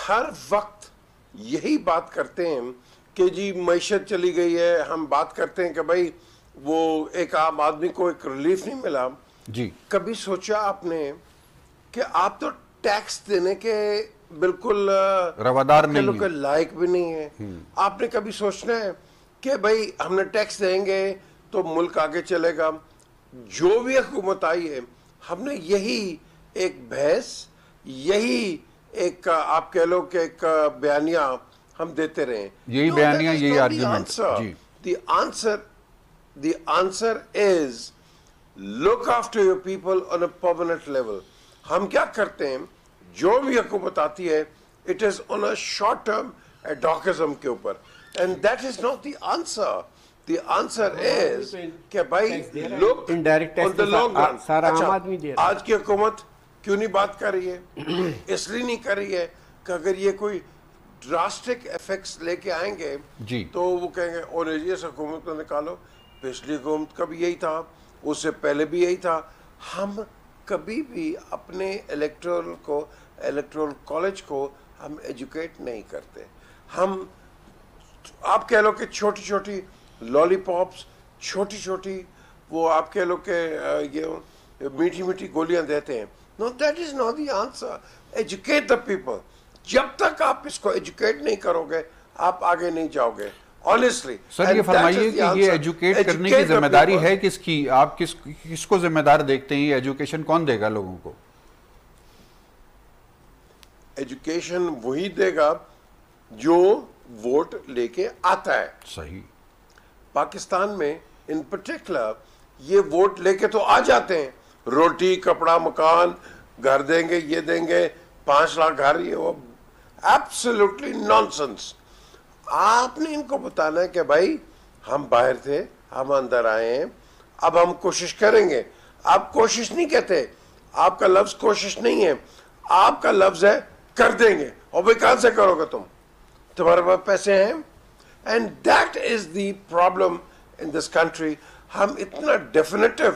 ہر وقت یہی بات کرتے ہیں کہ جی معیشت چلی گئی ہے، ہم بات کرتے ہیں کہ بھائی وہ ایک عام آدمی کو ایک ریلیف نہیں ملا۔ جی کبھی سوچا آپ نے کہ آپ تو ٹیکس دینے کے بالکل روادار نہیں ہیں، لائق بھی نہیں ہے۔ آپ نے کبھی سوچنا ہے کہ بھائی ہم نے ٹیکس دیں گے تو ملک آگے چلے گا؟ جو بھی حکومت آئی ہے، ہم نے یہی ایک بحث، یہی ایک آپ کہہ لو کہ ایک بیانیہ ہم دیتے رہے، یہی بیانیہ، یہی argument. The answer is look after your people on a permanent level۔ ہم کیا کرتے ہیں؟ جو بھی حکومت آتی ہے it is on a short term adhocism کے اوپر، and that is not the answer۔ The answer is کہ بھائی look on the long run۔ آج کی حکومت کیوں نہیں بات کر رہی ہے؟ اس لیے نہیں کر رہی ہے کہ اگر یہ کوئی ڈراسٹک ایفیکٹس لے کے آئیں گے تو وہ کہیں گے اور اس حکومت کو نکالو، پچھلی حکومت کا بھی یہی تھا، اس سے پہلے بھی یہی تھا۔ ہم کبھی بھی اپنے الیکٹورل کالج کو ہم ایجوکیٹ نہیں کرتے۔ ہم آپ کہہ لو کہ چھوٹی چھوٹی لالی پاپس، چھوٹی چھوٹی وہ آپ کہہ لو کہ یہ میٹھی میٹھی گولیاں دیتے ہیں۔ No, that is not the answer۔ Educate the people۔ جب تک آپ اس کو ایجوکیٹ نہیں کرو گے آپ آگے نہیں جاؤ گے۔ Honestly۔ سر یہ فرمائیے کہ یہ ایجوکیٹ کرنے کی ذمہ داری ہے کس کی؟ آپ کس کو ذمہ دار دیکھتے ہیں؟ یہ ایجوکیشن کون دے گا لوگوں کو؟ ایجوکیشن وہی دے گا جو ووٹ لے کے آتا ہے۔ صحیح۔ پاکستان میں ان پرٹیکولر یہ ووٹ لے کے تو آ جاتے ہیں، روٹی کپڑا مکان گھر دیں گے، یہ دیں گے، 5 لاکھ گھر، یہ وہ ایبسلیوٹلی نانسنس۔ آپ نے ان کو بتانا ہے کہ بھائی ہم باہر تھے، ہم اندر آئے ہیں، اب ہم کوشش کریں گے۔ آپ کوشش نہیں کہتے، آپ کا لفظ کوشش نہیں ہے، آپ کا لفظ ہے کر دیں گے۔ اور بھائی کہاں سے کرو گے تم؟ تمہارے پاس پیسے ہیں. And that is the problem in this country. ہم اتنا ڈیفینیٹو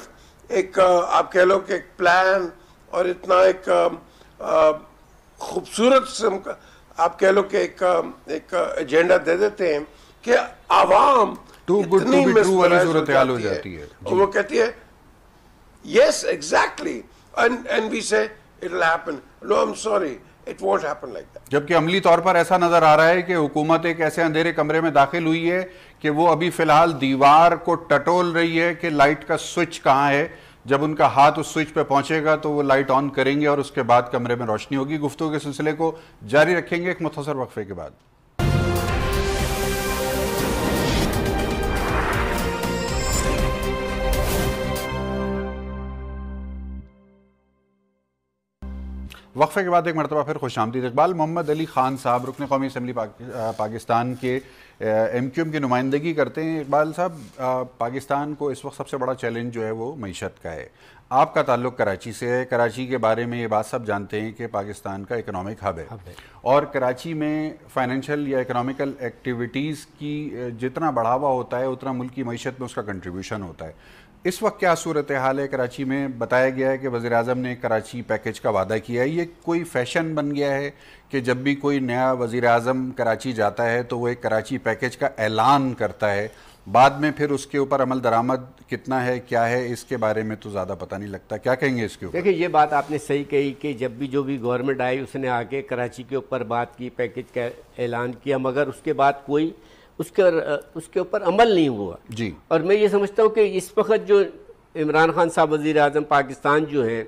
ایک آپ کہہ لو کہ ایک پلان اور اتنا ایک خوبصورت آپ کہہ لو کہ ایک ایجنڈا دے دیتے ہیں کہ عوام اتنی صورتحال ہو جاتی ہے. وہ کہتی ہے yes exactly and we say it will happen. No I am sorry, it won't happen like that. جبکہ عملی طور پر ایسا نظر آ رہا ہے کہ حکومت ایک ایسے اندھیرے کمرے میں داخل ہوئی ہے کہ وہ ابھی فی الحال دیوار کو ٹٹول رہی ہے کہ لائٹ کا سوئچ کہاں ہے. جب ان کا ہاتھ اس سوئچ پہ پہنچے گا تو وہ لائٹ آن کریں گے اور اس کے بعد کمرے میں روشنی ہوگی. گفتگو کے سلسلے کو جاری رکھیں گے ایک مختصر وقفے کے بعد. وقفے کے بعد ایک مرتبہ پھر خوش آمدید. اقبال محمد علی خان صاحب رکن قومی اسمبلی پاکستان کے ایم کیو ایم کی نمائندگی کرتے ہیں. اقبال صاحب, پاکستان کو اس وقت سب سے بڑا چیلنج جو ہے وہ معیشت کا ہے. آپ کا تعلق کراچی سے ہے. کراچی کے بارے میں یہ بات سب جانتے ہیں کہ پاکستان کا اکنامک ہب ہے اور کراچی میں فائنینشیل یا اکنامیکل ایکٹیویٹیز کی جتنا بڑھاوا ہوتا ہے اتنا ملک کی معیشت میں اس کا کنٹریبیوشن ہوتا ہے. اس وقت کیا صورتحال ہے کراچی میں؟ بتایا گیا ہے کہ وزیر اعظم نے کراچی پیکیج کا وعدہ کیا ہے. یہ کوئی فیشن بن گیا ہے کہ جب بھی کوئی نیا وزیر اعظم کراچی جاتا ہے تو وہ ایک کراچی پیکیج کا اعلان کرتا ہے, بعد میں پھر اس کے اوپر عمل درآمد کتنا ہے کیا ہے اس کے بارے میں تو زیادہ پتہ نہیں لگتا. کیا کہیں گے اس کے اوپر؟ دیکھیں, یہ بات آپ نے صحیح کہی کہ جب بھی جو بھی گورنمنٹ آئی اس نے آگے کراچی کے اوپر بات کی, پیکیج کا اعلان کیا, مگر اس کے بعد کوئی اس کے اوپر عمل نہیں ہوا. جی. اور میں یہ سمجھتا ہوں کہ اس وقت جو عمران خان صاحب وزیر اعظم پاکستان جو ہیں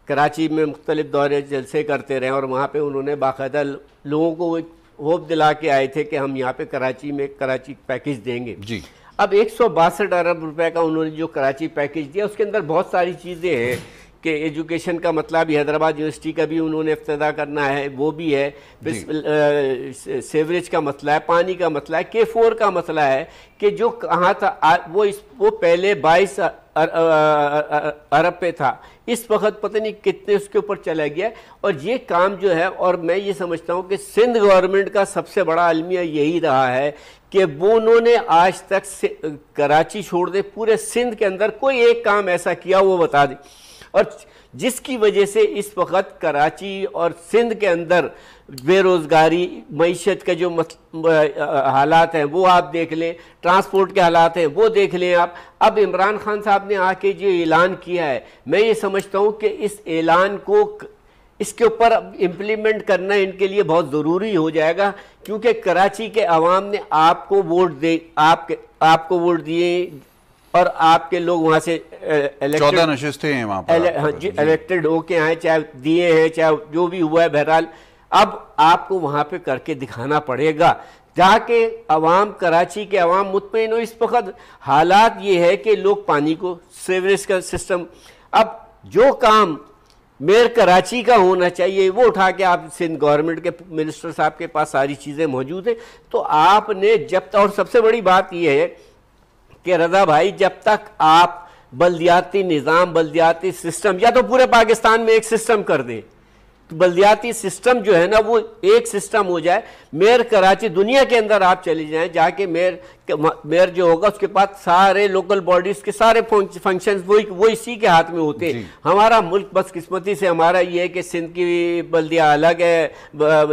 کراچی میں مختلف دورے جلسے کرتے رہے اور وہاں پہ انہوں نے باقاعدہ لوگوں کو ہوپ دلا کے آئے تھے کہ ہم یہاں پہ کراچی پیکیج دیں گے. جی. اب 162 ارب روپے کا انہوں نے جو کراچی پیکیج دیا اس کے اندر بہت ساری چیزیں ہیں کہ ایجوکیشن کا مسئلہ بھی, حیدرآباد یونیورسٹی کا بھی انہوں نے افتتاح کرنا ہے, وہ بھی ہے, پھر سیوریج کا مسئلہ ہے, پانی کا مسئلہ ہے, K4 کا مسئلہ ہے کہ جو کہاں تھا وہ پہلے 22 ارب پہ تھا, اس وقت پتہ نہیں کتنے اس کے اوپر چلا گیا. اور یہ کام جو ہے, اور میں یہ سمجھتا ہوں کہ سندھ گورنمنٹ کا سب سے بڑا المیہ یہی رہا ہے کہ وہ انہوں نے آج تک کراچی چھوڑ دے پورے سندھ کے اندر کوئی ایک کام ایسا کیا وہ بتا دیں, اور جس کی وجہ سے اس وقت کراچی اور سندھ کے اندر بے روزگاری, معیشت کے جو حالات ہیں وہ آپ دیکھ لیں, ٹرانسپورٹ کے حالات ہیں وہ دیکھ لیں آپ. اب عمران خان صاحب نے آ کے جو اعلان کیا ہے, میں یہ سمجھتا ہوں کہ اس اعلان کو اس کے اوپر امپلیمنٹ کرنا ان کے لیے بہت ضروری ہو جائے گا, کیونکہ کراچی کے عوام نے آپ کو ووٹ دیے اور آپ کے لوگ وہاں سے 14 نشستیں ہیں وہاں پر الیکٹڈ ہو کے آئے, چاہے دیے ہیں چاہے جو بھی ہوا ہے. بہرحال اب آپ کو وہاں پہ کر کے دکھانا پڑے گا جہاں کہ عوام, کراچی کے عوام مطمئن ہو. اس وقت حالات یہ ہے کہ لوگ پانی کو, سیوریج کا سسٹم, اب جو کام میئر کراچی کا ہونا چاہیے وہ اٹھا کے آپ سندھ گورنمنٹ کے منسٹر صاحب کے پاس ساری چیزیں موجود ہیں. تو آپ نے جب تک, اور سب سے بڑی بات یہ ہے کہ رضا بھائی, جب تک آپ بلدیاتی نظام, بلدیاتی سسٹم, یا تو پورے پاکستان میں ایک سسٹم کر دیں, بلدیاتی سسٹم جو ہے نا وہ ایک سسٹم ہو جائے. میئر کراچی, دنیا کے اندر آپ چلے جائیں, جا کے میئر جو ہوگا اس کے پاس سارے لوکل باڈیز کے سارے فنکشنز وہ اسی کے ہاتھ میں ہوتے ہیں. ہمارا ملک بس قسمتی سے ہمارا یہ ہے کہ سندھ کی بلدیہ الگ ہے,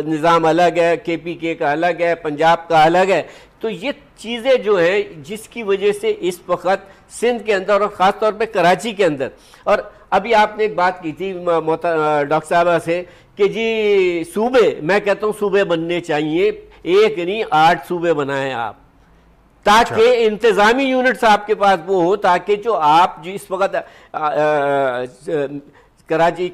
نظام الگ ہے, KPK کا الگ ہے, پنجاب کا الگ ہے. تو یہ چیزیں جو ہیں جس کی وجہ سے اس وقت سندھ کے اندر اور خاص طور پہ کراچی کے اندر, اور ابھی آپ نے ایک بات کی تھی ڈاکٹر صاحبہ سے کہ جی صوبے, میں کہتا ہوں صوبے بننے چاہیے, ایک نہیں 8 صوبے بنائیں آپ, تاکہ انتظامی یونٹس آپ کے پاس وہ ہو, تاکہ جو آپ جو اس وقت کراچی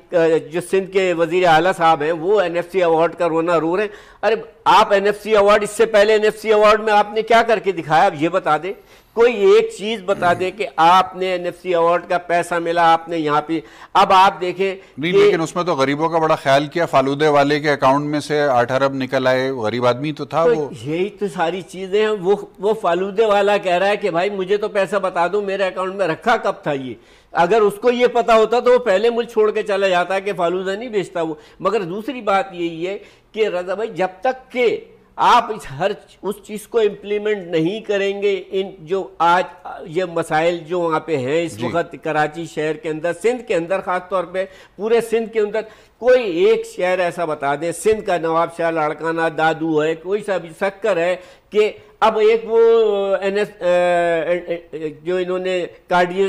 جو سندھ کے وزیر اعلیٰ صاحب ہیں وہ NFC ایوارڈ کا رونا رو رہے ہیں. ارے آپ NFC ایوارڈ, اس سے پہلے NFC ایوارڈ میں آپ نے کیا کر کے دکھایا؟ اب یہ بتا دیں, کوئی ایک چیز بتا دیں کہ آپ نے NFC ایوارڈ کا پیسہ ملا آپ نے یہاں پہ. اب آپ دیکھیں نہیں, لیکن اس میں تو غریبوں کا بڑا خیال کیا, فالودے والے کے اکاؤنٹ میں سے 8 ارب نکل آئے, غریب آدمی تو تھا وہ. یہی تو ساری چیزیں ہیں. وہ فالودے والا کہہ رہا ہے کہ بھائی مجھے تو پیسہ بتا دو میرے اکاؤنٹ میں رکھا کب تھا یہ. اگر اس کو یہ پتا ہوتا تو وہ پہلے ملک چھوڑ کے چلا جاتا ہے کہ فالودہ نہیں بیچتا وہ. مگر دوسری بات یہی ہے کہ رضا بھائی, جب تک کہ آپ ہر اس چیز کو امپلیمنٹ نہیں کریں گے. ان جو آج یہ مسائل جو وہاں پہ ہیں اس وقت کراچی شہر کے اندر, سندھ کے اندر خاص طور پہ, پورے سندھ کے اندر کوئی ایک شہر ایسا بتا دیں, سندھ کا نواب شاہ لاڑکانہ دادو ہے, کوئی سا بھی سکر ہے, کہ اب ایک وہ جو انہوں نے کارڈیو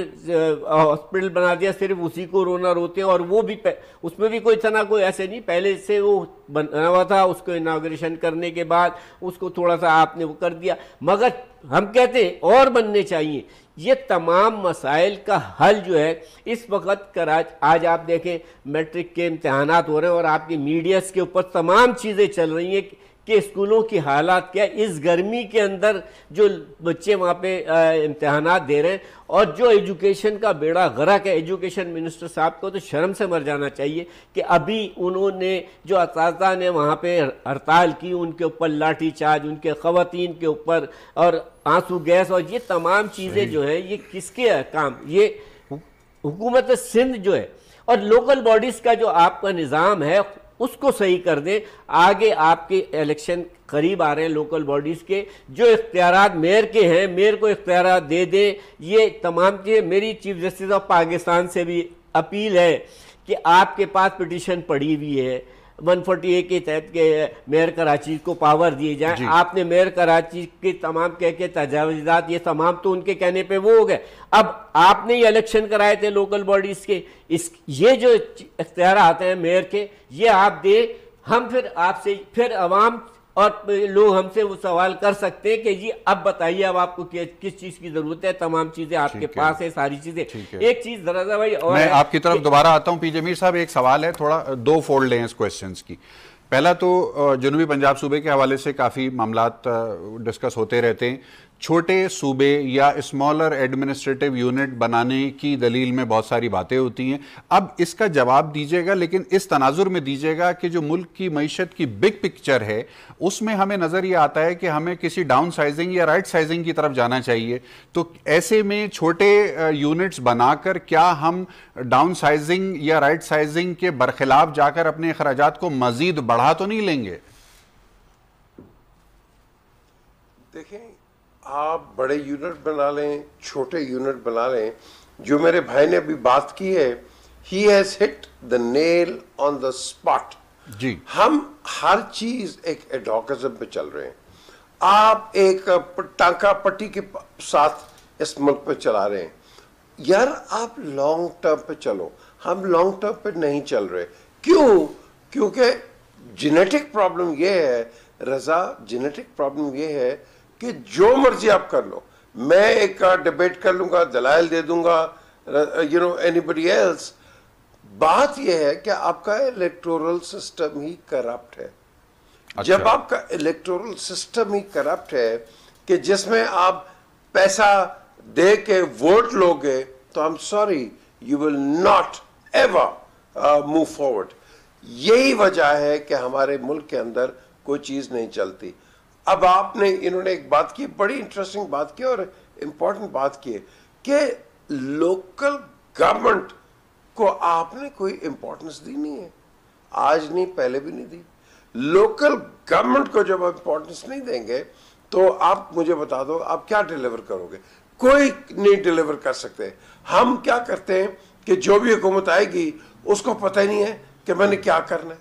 ہاسپٹل بنا دیا صرف اسی کو رونا روتے ہیں, اور وہ بھی اس میں بھی کوئی اتنا کوئی ایسے نہیں, پہلے سے وہ بنا ہوا تھا, اس کو اناگریشن کرنے کے بعد اس کو تھوڑا سا آپ نے وہ کر دیا, مگر ہم کہتے ہیں اور بننے چاہیے. یہ تمام مسائل کا حل جو ہے اس وقت آج آپ دیکھیں میٹرک کے امتحانات ہو رہے ہیں اور آپ کی میڈیاز کے اوپر تمام چیزیں چل رہی ہیں کہ اسکولوں کی حالات کیا, اس گرمی کے اندر جو بچے وہاں پہ امتحانات دے رہے ہیں, اور جو ایجوکیشن کا بیڑا غرق ہے. ایجوکیشن منسٹر صاحب کو تو شرم سے مر جانا چاہیے کہ ابھی انہوں نے جو اساتذہ نے وہاں پہ ہڑتال کی, ان کے اوپر لاٹھی چارج, ان کے خواتین کے اوپر اور آنسو گیس, اور یہ تمام چیزیں جو ہیں یہ کس کے کام, یہ حکومت سندھ جو ہے اور لوکل باڈیز کا جو آپ کا نظام ہے اس کو صحیح کر دیں. آگے آپ کے الیکشن قریب آ رہے ہیں لوکل باڈیز کے, جو اختیارات میئر کے ہیں میئر کو اختیارات دے دیں. یہ تمام چیزیں, میری چیف جسٹس آف پاکستان سے بھی اپیل ہے کہ آپ کے پاس پٹیشن پڑی ہوئی ہے 140A کے تحت کہ میئر کراچی کو پاور دیے جائیں. آپ نے میئر کراچی کے تمام کے تجاوزات یہ تمام تو ان کے کہنے پہ وہ ہو گئے. اب آپ نے یہ الیکشن کرائے تھے لوکل باڈیز کے, یہ جو اختیارات ہیں میئر کے یہ آپ دیں. ہم پھر آپ سے پھر عوام اور لوگ ہم سے وہ سوال کر سکتے ہیں کہ جی اب بتائیے اب آپ کو کس چیز کی ضرورت ہے, تمام چیزیں آپ کے پاس ہے, ساری چیزیں. ایک چیز ذرا بھائی اور میں آپ کی طرف دوبارہ آتا ہوں. پی جے میر صاحب ایک سوال ہے, تھوڑا دو فولڈ ہیں اس کویسچنز کی. پہلا تو جنوبی پنجاب صوبے کے حوالے سے کافی معاملات ڈسکس ہوتے رہتے ہیں. چھوٹے صوبے یا اسمالر ایڈمنسٹریٹو یونٹ بنانے کی دلیل میں بہت ساری باتیں ہوتی ہیں. اب اس کا جواب دیجیے گا, لیکن اس تناظر میں دیجیے گا کہ جو ملک کی معیشت کی بگ پکچر ہے اس میں ہمیں نظر یہ آتا ہے کہ ہمیں کسی ڈاؤن سائزنگ یا رائٹ سائزنگ کی طرف جانا چاہیے. تو ایسے میں چھوٹے یونٹس بنا کر کیا ہم ڈاؤن سائزنگ یا رائٹ سائزنگ کے برخلاف جا کر اپنے اخراجات کو مزید بڑھا تو نہیں لیں گے؟ دیکھیں, آپ بڑے یونٹ بنا لیں, چھوٹے یونٹ بنا لیں, جو میرے بھائی نے ابھی بات کی ہے, he has hit the nail on the spot. جی, ہم ہر چیز ایک ایڈوکزم پہ چل رہے ہیں. آپ ایک ٹانکا پٹی کے ساتھ اس ملک پہ چلا رہے ہیں. یار آپ لانگ ٹرم پہ چلو, ہم لانگ ٹرم پہ نہیں چل رہے. کیوں؟ کیونکہ جینیٹک پرابلم یہ ہے رضا, جینیٹک پرابلم یہ ہے کہ جو مرضی آپ کر لو, میں ایک کا ڈیبیٹ کر لوں گا, دلائل دے دوں گا, anybody else. بات یہ ہے کہ آپ کا الیکٹورل سسٹم ہی کرپٹ ہے. جب آپ کا الیکٹورل سسٹم ہی کرپٹ ہے کہ جس میں آپ پیسہ دے کے ووٹ لو گے, تو I'm sorry, you will not ever move forward. یہی وجہ ہے کہ ہمارے ملک کے اندر کوئی چیز نہیں چلتی. اب انہوں نے ایک بات کی, بڑی انٹرسٹنگ بات کی اور امپورٹنٹ بات کی, کہ لوکل گورنمنٹ کو آپ نے کوئی امپورٹنس دی نہیں ہے. آج نہیں, پہلے بھی نہیں دی. لوکل گورنمنٹ کو جب آپ امپورٹنس نہیں دیں گے تو آپ مجھے بتا دو آپ کیا ڈیلیور کرو گے؟ کوئی نہیں ڈیلیور کر سکتے. ہم کیا کرتے ہیں کہ جو بھی حکومت آئے گی اس کو پتہ ہی نہیں ہے کہ میں نے کیا کرنا ہے,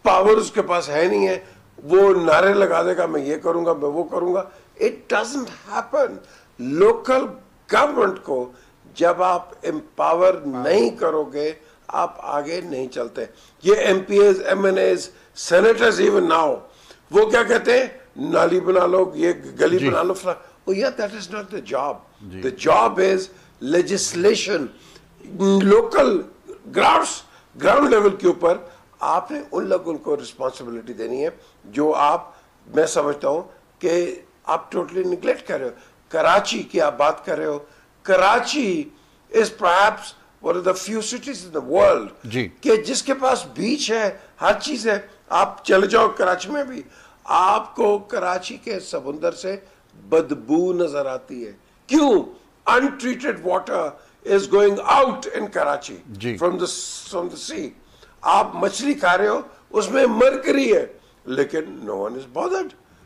پاور اس کے پاس ہے نہیں ہے, وہ نعرے لگا دے گا میں یہ کروں گا, میں وہ کروں گا. It doesn't happen. Local government کو جب آپ امپاور نہیں کرو گے آپ آگے نہیں چلتے. یہ MPs, MNAs, senators even now, وہ کیا کہتے ہیں, نالی بنا لو, یہ گلی بنا لو. Oh yeah, that is not the job. The job is legislation. Local ground level کے اوپر آپ نے ان لوگوں کو رسپانسبلٹی دینی ہے جو میں سمجھتا ہوں کہ آپ ٹوٹلی نگلیکٹ کر رہے ہو. کراچی کی آپ بات کر رہے ہو. Karachi is perhaps one of the few cities in the world کہ جس کے پاس بیچ ہے, ہر چیز ہے. آپ چلے جاؤ کراچی میں بھی, آپ کو کراچی کے سمندر سے بدبو نظر آتی ہے. کیوں؟ untreated water is going out in Karachi from the sea. آپ مچھلی کھا رہے ہو, اس میں مرکری ہے, لیکن no one is bothered.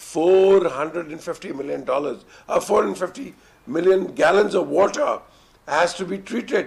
$450 million, 450 million gallons of water has to be treated,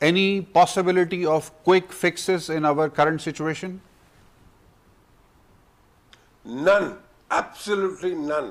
any possibility of quick fixes in our current situation? None, absolutely none.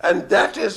And that is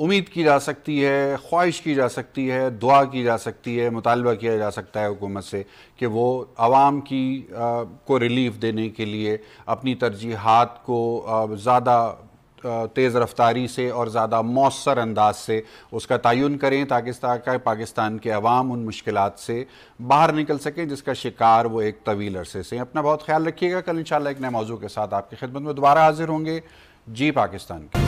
امید کی جا سکتی ہے، خواہش کی جا سکتی ہے، دعا کی جا سکتی ہے، مطالبہ کیا جا سکتا ہے حکومت سے کہ وہ عوام کو ریلیف دینے کے لیے اپنی ترجیحات کو زیادہ تیز رفتاری سے اور زیادہ مؤثر انداز سے اس کا تعین کریں تاکہ پاکستان کے عوام ان مشکلات سے باہر نکل سکیں جس کا شکار وہ ایک طویل عرصے سے ہیں۔ اپنا بہت خیال رکھیے گا، کل انشاءاللہ ایک نئے موضوع کے ساتھ آپ کی خدمت میں دوبارہ حاضر ہوں گے۔ جی پاکستان کی